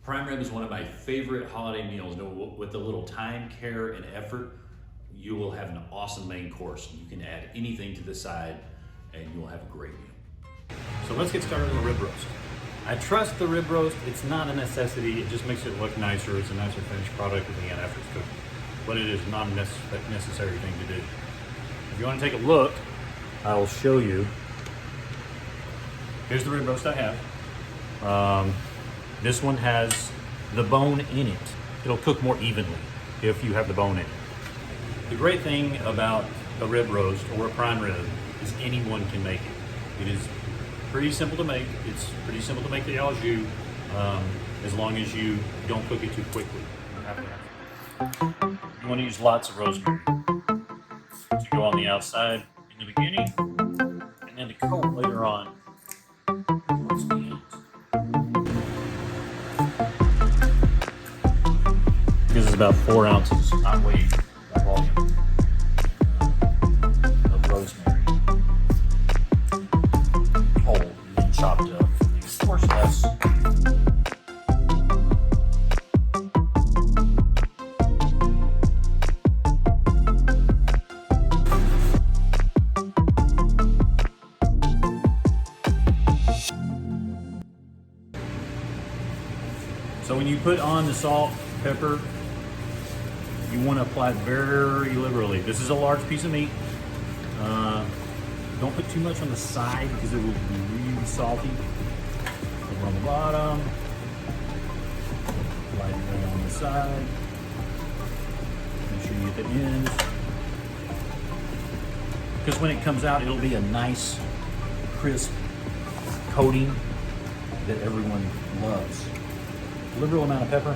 Prime rib is one of my favorite holiday meals. With a little time, care, and effort, you will have an awesome main course. You can add anything to the side and you'll have a great meal. So let's get started on the rib roast. I trust the rib roast. It's not a necessity. It just makes it look nicer. It's a nicer finished product at the end after it's cooked. But it is not a necessary thing to do. If you want to take a look, I will show you. Here's the rib roast I have. This one has the bone in it. It'll cook more evenly if you have the bone in it. The great thing about a rib roast or a prime rib is anyone can make it. It is pretty simple to make. It's pretty simple to make the au jus, as long as you don't cook it too quickly. You want to use lots of rosemary to go on the outside in the beginning, and then to coat later on towards the end. This is about 4 ounces, not weight, volume of rosemary. Whole, and then chopped up. Of course, less. So when you put on the salt, pepper, you want to apply it very liberally. This is a large piece of meat. Don't put too much on the side because it will be really salty. Over on the bottom, light it right on the side. Make sure you get the ends. Because when it comes out, it'll be a nice, crisp coating that everyone loves. Liberal amount of pepper.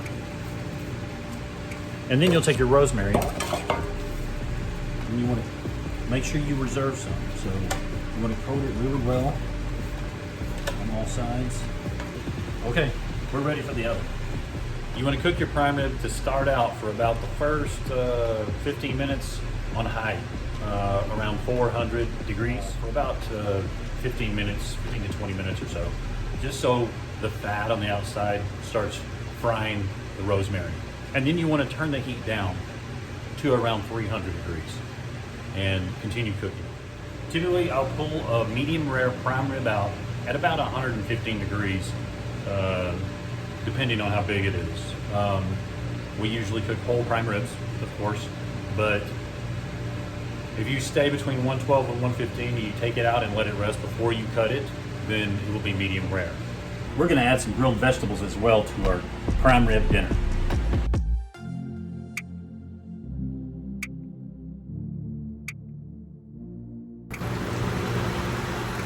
And then you'll take your rosemary and you want to make sure you reserve some. So you want to coat it really well on all sides. Okay, we're ready for the oven. You want to cook your prime rib to start out for about the first 15 minutes on high, around 400 degrees for about 15 minutes, 15 to 20 minutes or so, just so the fat on the outside starts frying the rosemary. And then you want to turn the heat down to around 300 degrees and continue cooking. Typically, I'll pull a medium rare prime rib out at about 115 degrees, depending on how big it is. We usually cook whole prime ribs, of course, but if you stay between 112 and 115 and you take it out and let it rest before you cut it, then it will be medium rare. We're going to add some grilled vegetables as well to our prime rib dinner.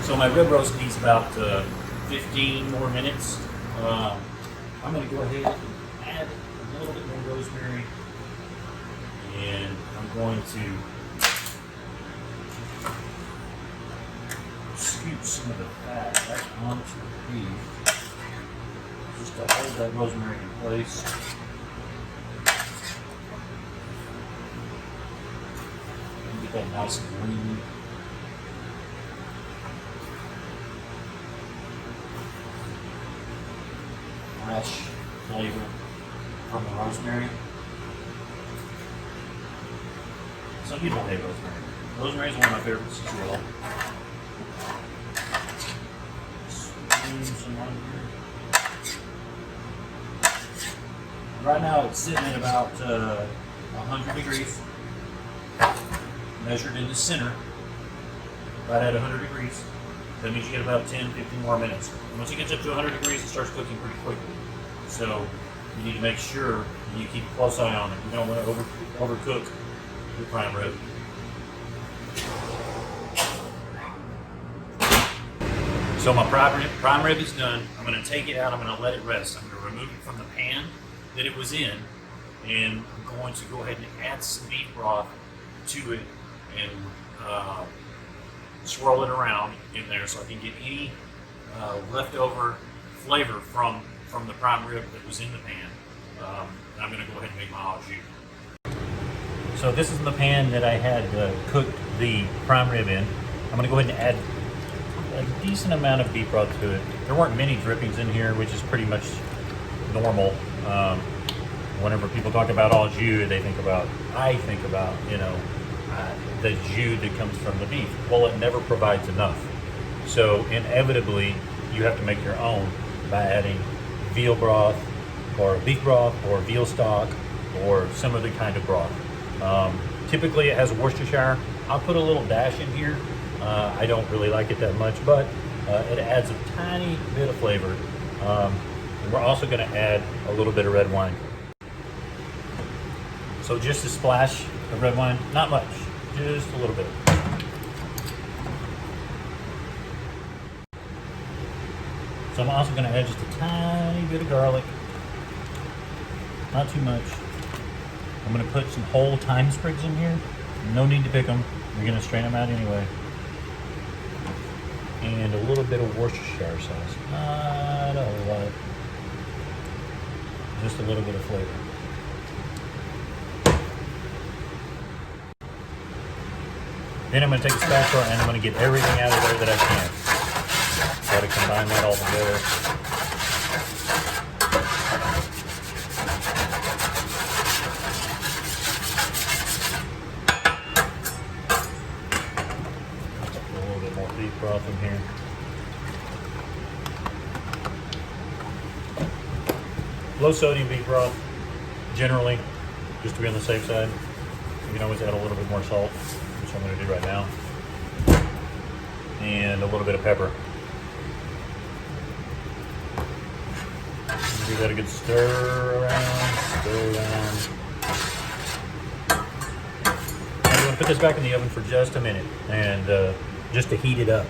So my rib roast needs about 15 more minutes. I'm going to go ahead and add a little bit more rosemary, and I'm going to scoop some of the fat back onto the beef, just to hold that rosemary in place. And get that nice and green. Fresh flavor from the rosemary. Some people hate rosemary. Rosemary is one of my favorites as well. Some on here. Right now it's sitting at about 100 degrees. Measured in the center, right at 100 degrees. That means you get about 10-15 more minutes. Once it gets up to 100 degrees, it starts cooking pretty quickly. So you need to make sure you keep a close eye on it. You don't want to overcook your prime rib. So my prime rib is done. I'm going to take it out. I'm going to let it rest. I'm going to remove it from the pan that it was in, and I'm going to go ahead and add some beef broth to it and swirl it around in there so I can get any leftover flavor from the prime rib that was in the pan. And I'm going to go ahead and make my au jus. So this is the pan that I had cooked the prime rib in. I'm going to go ahead and add a decent amount of beef broth to it. There weren't many drippings in here, which is pretty much normal. Whenever people talk about au jus, I think about, the jus that comes from the beef. Well, it never provides enough. So inevitably, you have to make your own by adding veal broth or beef broth or veal stock or some other kind of broth. Typically it has Worcestershire. I'll put a little dash in here. I don't really like it that much, but it adds a tiny bit of flavor. And we're also going to add a little bit of red wine. So just a splash of red wine, not much, just a little bit. So I'm also going to add just a tiny bit of garlic, not too much. I'm going to put some whole thyme sprigs in here. No need to pick them. We're going to strain them out anyway. And a little bit of Worcestershire sauce. Not a lot. Just a little bit of flavor. Then I'm going to take a spatula and I'm going to get everything out of there that I can. Try to combine that all together. A little bit more beef broth in here. Low sodium beef broth, generally, just to be on the safe side. You can always add a little bit more salt, which I'm going to do right now. And a little bit of pepper. Give that a good stir around, And you're going to put this back in the oven for just a minute, and just to heat it up.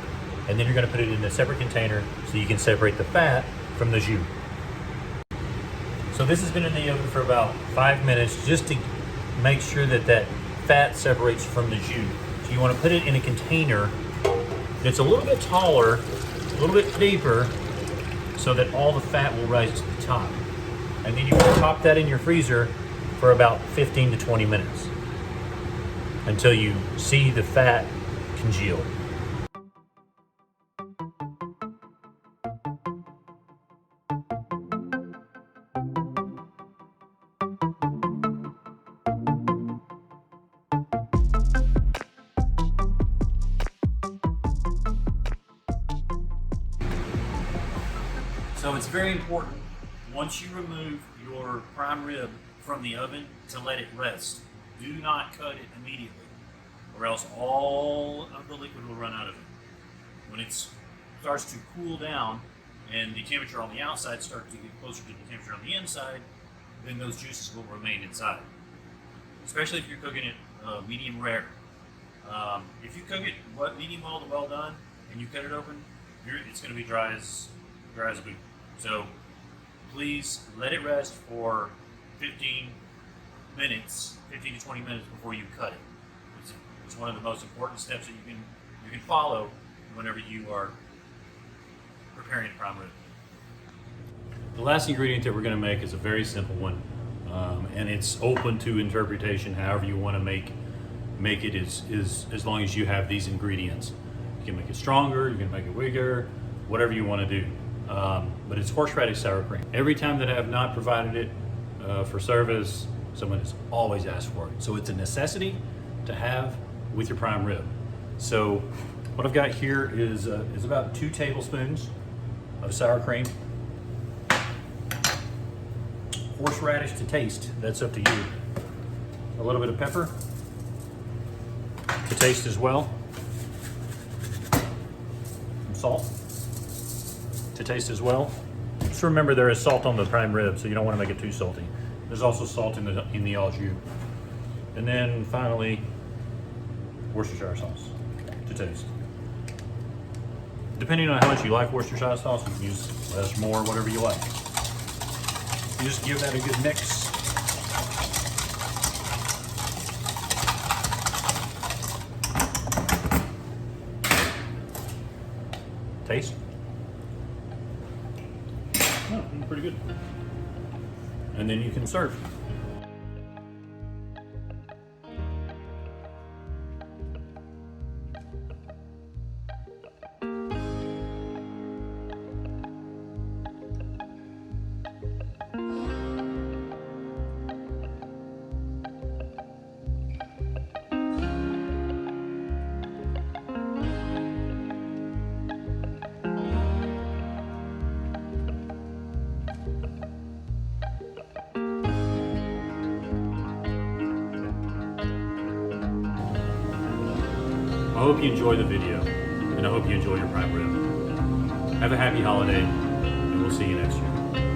And then you're going to put it in a separate container so you can separate the fat from the jus. So this has been in the oven for about 5 minutes just to make sure that that fat separates from the jus. So you want to put it in a container that's a little bit taller, a little bit deeper, so that all the fat will rise to the top. And then you want to pop that in your freezer for about 15 to 20 minutes until you see the fat congeal. So it's very important, once you remove your prime rib from the oven, to let it rest. Do not cut it immediately, or else all of the liquid will run out of it. When it starts to cool down and the temperature on the outside starts to get closer to the temperature on the inside, then those juices will remain inside. Especially if you're cooking it medium rare. If you cook it medium well to well done and you cut it open, it's going to be dry as a boot. So please let it rest for 15 to 20 minutes before you cut it. It's one of the most important steps that you can follow whenever you are preparing a prime rib. The last ingredient that we're going to make is a very simple one, and it's open to interpretation however you want to make it, as long as you have these ingredients. You can make it stronger, you can make it weaker, whatever you want to do. But it's horseradish sour cream. Every time that I have not provided it for service, someone has always asked for it. So it's a necessity to have with your prime rib. So what I've got here is about 2 tablespoons of sour cream. Horseradish to taste, that's up to you. A little bit of pepper to taste as well. Some salt to taste as well. Just remember there is salt on the prime rib, so you don't want to make it too salty. There's also salt in the au jus. And then finally, Worcestershire sauce to taste. Depending on how much you like Worcestershire sauce, you can use less, more, whatever you like. You just give that a good mix. Taste. Oh, pretty good. And then you can serve. I hope you enjoy the video, and I hope you enjoy your prime rib. Have a happy holiday, and we'll see you next year.